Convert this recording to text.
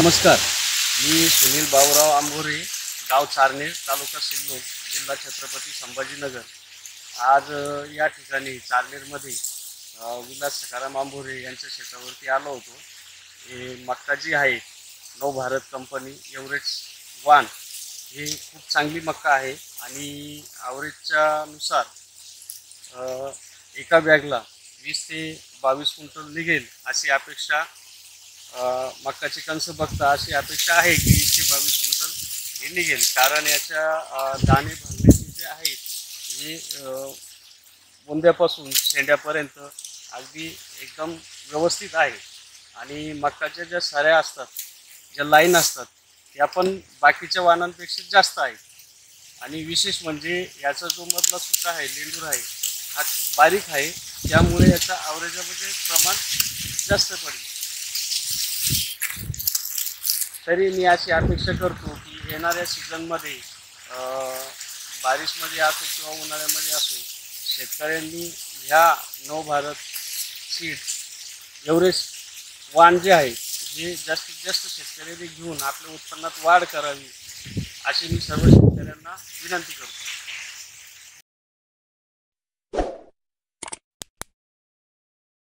नमस्कार, मी सुनील बाबूराव आंबोरे, गाव चारणे, तालुका सिल्लोड, जिल्हा छत्रपती संभाजीनगर। आज या ठिकाणी चारनेरमध्ये विलास सखाराम आंबोरे यांच्या शेतावरती आलो होतो। हे मक्का जी आहे, नवभारत कंपनी एव्हरेस्ट 1 ही खूप चांगली मक्का आहे आणि ॲव्हरेजच्या नुसार एका बॅगला 20 ते 22 क्विंटल निघेल अशी अपेक्षा, मक्काची कणस बघता अशी अपेक्षा आहे की 20 ते 22 क्विंटल हे निघेल। कारण याच्या दाणे भरण्याचे जे आहेत हे बुंद्यापासून शेंड्यापर्यंत अगदी एकदम व्यवस्थित आहे आणि मक्काच्या ज्या सऱ्या असतात, ज्या लाईन असतात, त्या पण बाकीच्या वाणांपेक्षा जास्त आहेत। आणि विशेष म्हणजे याचा जो मधला सुका आहे, लेंडूर आहे, हा बारीक आहे, त्यामुळे याचा ॲव्हरेजमध्ये प्रमाण जास्त पडेल। तरी मी अशी अपेक्षा करतो की येणाऱ्या सीझनमध्ये बारिशमध्ये असो किंवा उन्हाळ्यामध्ये असो, शेतकऱ्यांनी ह्या नवभारत सीड एव्हरेस्ट 1 जे आहे हे जास्तीत जास्त शेतकऱ्यांनी घेऊन आपल्या उत्पन्नात वाढ करावी अशी मी सर्व शेतकऱ्यांना विनंती करतो।